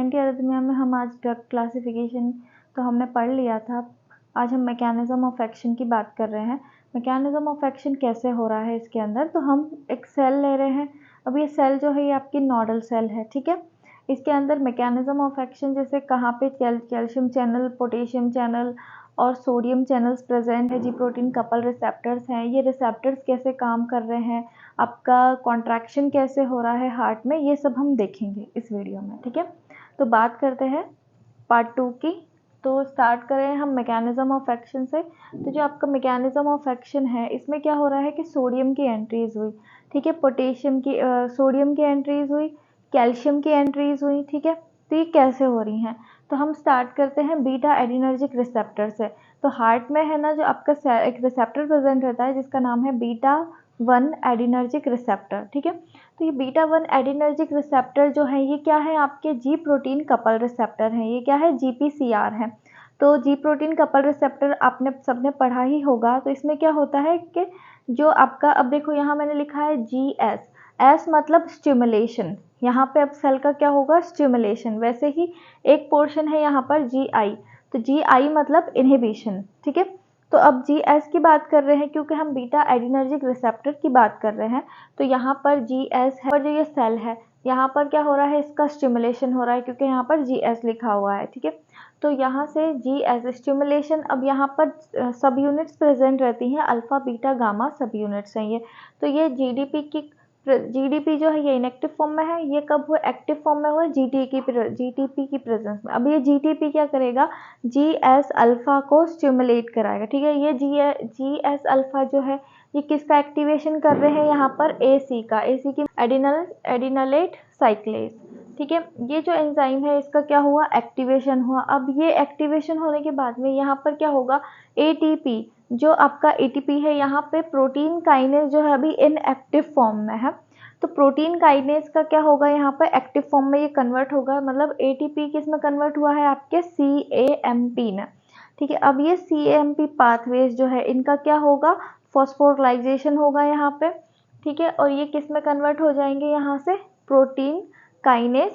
Anti arrhythmia में हम आज ड्रग क्लासिफिकेशन तो हमने पढ़ लिया था। आज हम मैकेनिज्म ऑफ एक्शन की बात कर रहे हैं। मैकेनिज्म ऑफ एक्शन कैसे हो रहा है इसके अंदर, तो हम एक सेल ले रहे हैं। अब ये सेल जो है ये आपकी नोडल सेल है, ठीक है। इसके अंदर मैकेनिज्म ऑफ एक्शन जैसे कहाँ पे कैल्शियम चैनल, पोटेशियम चैनल और सोडियम चैनल्स प्रेजेंट है, जी प्रोटीन कपल रिसेप्टर्स हैं। ये रिसेप्टर्स कैसे काम कर रहे हैं, आपका कॉन्ट्रैक्शन कैसे हो रहा है हार्ट में, ये सब हम देखेंगे इस वीडियो में, ठीक है। तो बात करते हैं पार्ट 2 की। तो स्टार्ट करें हम मैकेनिज्म ऑफ एक्शन से। तो जो आपका मैकेनिज्म ऑफ एक्शन है इसमें क्या हो रहा है कि सोडियम की एंट्रीज हुई, ठीक है, पोटेशियम की सोडियम की एंट्रीज हुई, कैल्शियम की एंट्रीज हुई, ठीक है। तो ये कैसे हो रही हैं, तो हम स्टार्ट करते हैं बीटा एडिनर्जिक रिसेप्टर से। तो हार्ट में है ना जो आपका एक रिसेप्टर प्रेजेंट रहता है जिसका नाम है बीटा 1 एडिनर्जिक रिसेप्टर, ठीक है। तो ये बीटा 1 एडिनर्जिक रिसेप्टर जो है ये क्या है, आपके जी प्रोटीन कपल रिसेप्टर हैं। ये क्या है, GPCR है। तो जी प्रोटीन कपल रिसेप्टर आपने सबने पढ़ा ही होगा। तो इसमें क्या होता है कि जो आपका, अब देखो यहाँ मैंने लिखा है GS, एस मतलब स्टिमुलेशन, यहाँ पे अब सेल का क्या होगा, स्टिमुलेशन। वैसे ही एक पोर्शन है यहाँ पर GI, तो GI मतलब इनहिबिशन, ठीक है। तो अब GS की बात कर रहे हैं क्योंकि हम बीटा एडिनर्जिक रिसेप्टर की बात कर रहे हैं। तो यहाँ पर GS है और जो ये सेल है यहाँ पर क्या हो रहा है, इसका स्टिमुलेशन हो रहा है क्योंकि यहाँ पर GS लिखा हुआ है, ठीक है। तो यहाँ से GS स्टिमुलेशन, अब यहाँ पर सब यूनिट्स प्रेजेंट रहती हैं, अल्फा बीटा गामा सब यूनिट्स हैं ये। तो ये GDP जो है ये इनएक्टिव फॉर्म में है, ये कब हुआ, एक्टिव फॉर्म में हुआ, GTP की प्रेजेंस में। अब ये GTP क्या करेगा, GS अल्फा को स्टिमुलेट कराएगा, ठीक है। ये GS अल्फा जो है ये किसका एक्टिवेशन कर रहे हैं, यहाँ पर AC की एडिनलेट साइक्लेज, ठीक है। ये जो एंजाइम है इसका क्या हुआ, एक्टिवेशन हुआ। अब ये एक्टिवेशन होने के बाद में यहाँ पर क्या होगा, ATP जो आपका ATP है यहाँ पे प्रोटीन काइनेज जो है अभी इनएक्टिव फॉर्म में है। तो प्रोटीन काइनेज का क्या होगा, यहाँ पर एक्टिव फॉर्म में ये कन्वर्ट होगा, मतलब ATP किस में कन्वर्ट हुआ है, आपके CAMP में, ठीक है। अब ये CAMP पाथवेज जो है इनका क्या होगा, फॉस्फोराइलेशन होगा यहाँ पे, ठीक है। और ये किस में कन्वर्ट हो जाएंगे, यहाँ से प्रोटीन काइनेज,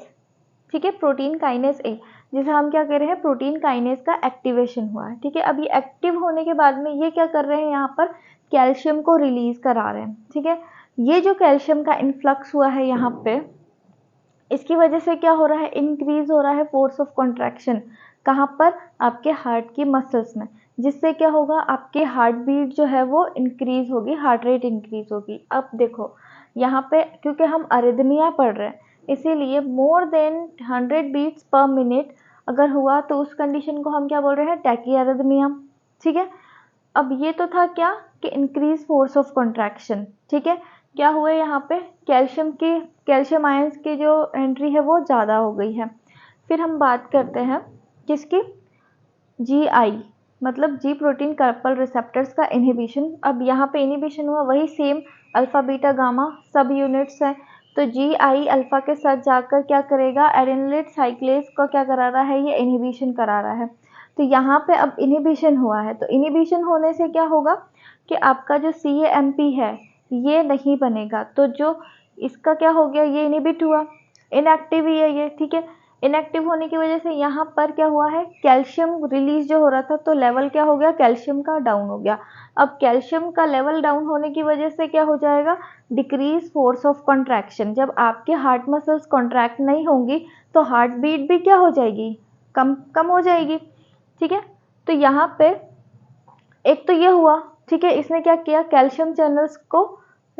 ठीक है, प्रोटीन काइनेज A, जिसे हम क्या कह रहे हैं, प्रोटीन काइनेज का एक्टिवेशन हुआ है, ठीक है। अब ये एक्टिव होने के बाद में ये क्या कर रहे हैं, यहाँ पर कैल्शियम को रिलीज करा रहे हैं, ठीक है। ये जो कैल्शियम का इन्फ्लक्स हुआ है यहाँ पे, इसकी वजह से क्या हो रहा है, इंक्रीज हो रहा है फोर्स ऑफ कॉन्ट्रैक्शन, कहाँ पर, आपके हार्ट की मसल्स में, जिससे क्या होगा, आपके हार्ट बीट जो है वो इंक्रीज होगी, हार्ट रेट इंक्रीज होगी। अब देखो यहाँ पे क्योंकि हम अरिथमिया पढ़ रहे हैं इसीलिए more than 100 beats per minute अगर हुआ तो उस कंडीशन को हम क्या बोल रहे हैं, टैकीअरिथमिया, ठीक है। अब ये तो था क्या कि इंक्रीज फोर्स ऑफ कॉन्ट्रैक्शन, ठीक है। क्या हुआ यहाँ पे, कैल्शियम आयंस की जो एंट्री है वो ज़्यादा हो गई है। फिर हम बात करते हैं किसकी, GI मतलब जी प्रोटीन कपल रिसेप्टर्स का इनहिबिशन। अब यहाँ पे इनहिबिशन हुआ, वही सेम अल्फा बीटा गामा सब यूनिट्स हैं। तो GI अल्फा के साथ जाकर क्या करेगा, एडेनिलेट साइक्लेज को क्या करा रहा है, ये इनहिबिशन करा रहा है। तो यहाँ पे अब इनहिबिशन हुआ है, तो इनहिबिशन होने से क्या होगा कि आपका जो CAMP है ये नहीं बनेगा। तो जो इसका क्या हो गया, ये इनहिबिट हुआ, इनएक्टिव ही है ये, ठीक है। इनएक्टिव होने की वजह से यहाँ पर क्या हुआ है, कैल्शियम रिलीज जो हो रहा था तो लेवल क्या हो गया, कैल्शियम का डाउन हो गया। अब कैल्शियम का लेवल डाउन होने की वजह से क्या हो जाएगा, डिक्रीज फोर्स ऑफ कॉन्ट्रैक्शन। जब आपके हार्ट मसल्स कॉन्ट्रैक्ट नहीं होंगी तो हार्ट बीट भी क्या हो जाएगी, कम हो जाएगी, ठीक है। तो यहाँ पे एक तो ये हुआ, ठीक है, इसने क्या किया, कैल्शियम चैनल्स को,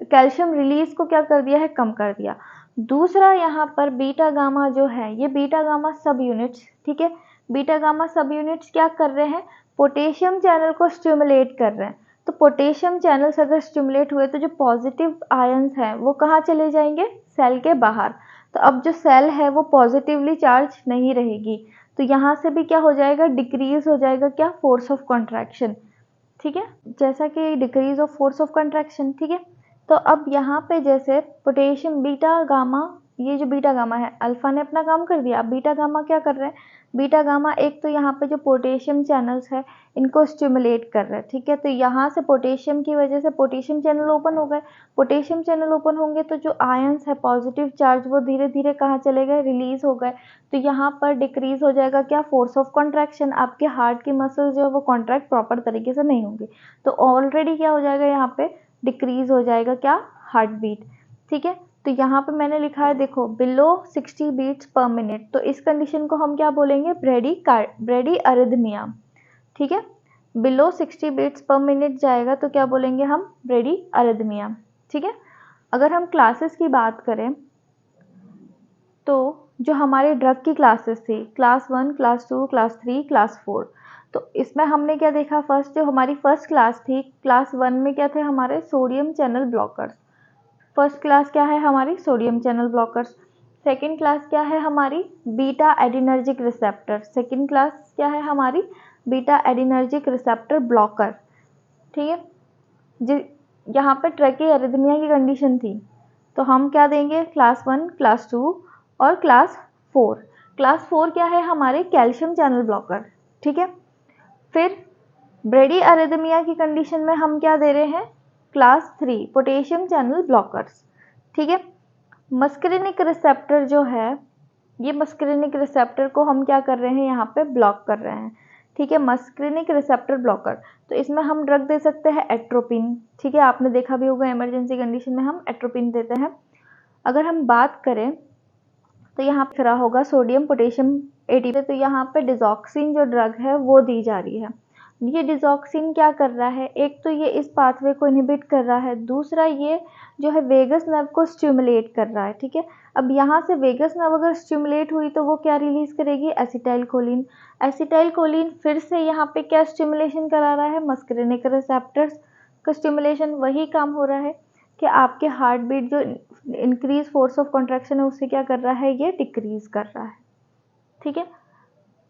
कैल्शियम रिलीज को क्या कर दिया है, कम कर दिया। दूसरा यहाँ पर बीटा गामा जो है, ये बीटा गामा सब यूनिट्स, ठीक है, बीटा गामा सब यूनिट्स क्या कर रहे हैं, पोटेशियम चैनल को स्टिमुलेट कर रहे हैं। तो पोटेशियम चैनल्स अगर स्टिमुलेट हुए तो जो पॉजिटिव आयंस हैं वो कहाँ चले जाएंगे, सेल के बाहर। तो अब जो सेल है वो पॉजिटिवली चार्ज नहीं रहेगी, तो यहाँ से भी क्या हो जाएगा, डिक्रीज हो जाएगा क्या, फोर्स ऑफ कॉन्ट्रैक्शन, ठीक है, जैसा कि decrease of force of contraction, ठीक है। तो अब यहाँ पे जैसे पोटेशियम बीटा गामा ये जो बीटा गामा है, अल्फा ने अपना काम कर दिया। अब बीटा गामा क्या कर रहे हैं, बीटा गामा एक तो यहाँ पे जो पोटेशियम चैनल्स है इनको स्टिमुलेट कर रहे हैं, ठीक है। तो यहाँ से पोटेशियम की वजह से पोटेशियम चैनल ओपन हो गए। पोटेशियम चैनल ओपन होंगे तो जो आयंस है पॉजिटिव चार्ज वो धीरे धीरे कहाँ चले गए, रिलीज हो गए। तो यहाँ पर डिक्रीज हो जाएगा क्या, फोर्स ऑफ कॉन्ट्रैक्शन। आपके हार्ट की मसल जो है वो कॉन्ट्रैक्ट प्रॉपर तरीके से नहीं होंगे, तो ऑलरेडी क्या हो जाएगा, यहाँ पे डिक्रीज हो जाएगा क्या, हार्ट बीट, ठीक है। तो यहाँ पे मैंने लिखा है देखो बिलो 60 बीट्स पर मिनट, तो इस कंडीशन को हम क्या बोलेंगे, ब्रेडी अरिथमिया, ठीक है। बिलो 60 बीट्स पर मिनट जाएगा तो क्या बोलेंगे हम, ब्रेडी अरिथमिया, ठीक है। अगर हम क्लासेस की बात करें तो जो हमारे ड्रग की क्लासेस थी, क्लास 1, क्लास 2, क्लास 3, क्लास 4, तो इसमें हमने क्या देखा, फर्स्ट जो हमारी फर्स्ट क्लास थी, क्लास 1 में क्या थे हमारे, sodium channel blockers. First class क्या है हमारी, sodium channel blockers. Second class क्या है हमारी, beta adrenergic receptor. Second class क्या है हमारी, बीटा एडिनर्जिक रिसेप्टर ब्लॉकर, ठीक है। यहाँ पे ट्रैकी अरिथमिया की कंडीशन थी, तो हम क्या देंगे, क्लास 1, क्लास 2 और क्लास 4। क्लास 4 क्या है हमारे, कैल्शियम चैनल ब्लॉकर, ठीक है। फिर ब्रेडी अरिथमिया की कंडीशन में हम क्या दे रहे हैं, क्लास 3 पोटेशियम चैनल ब्लॉकर्स, ठीक है। मस्करिनिक रिसेप्टर जो है, ये मस्करिनिक रिसेप्टर को हम क्या कर रहे हैं, यहाँ पे ब्लॉक कर रहे हैं, ठीक है, मस्करिनिक रिसेप्टर ब्लॉकर। तो इसमें हम ड्रग दे सकते हैं एट्रोपिन, ठीक है, आपने देखा भी होगा इमरजेंसी कंडीशन में हम एट्रोपिन देते हैं। अगर हम बात करें तो यहाँ पे रहा होगा सोडियम पोटेशियम एटीपी, तो यहाँ पे डिजॉक्सिन जो ड्रग है वो दी जा रही है। ये डिजॉक्सिन क्या कर रहा है, एक तो ये इस पाथवे को इनहिबिट कर रहा है, दूसरा ये जो है वेगस नर्व को स्टिमुलेट कर रहा है, ठीक है। अब यहाँ से वेगस नर्व अगर स्टिमुलेट हुई तो वो क्या रिलीज करेगी, एसिटाइलकोलिन। एसिटाइलकोलिन फिर से यहाँ पे क्या स्टिमुलेशन करा रहा है, मस्करिनिक रिसेप्टर्स का स्टिमुलेशन। वही काम हो रहा है कि आपके हार्ट बीट जो इंक्रीज फोर्स ऑफ कॉन्ट्रैक्शन है उससे क्या कर रहा है, ये डिक्रीज कर रहा है, ठीक है।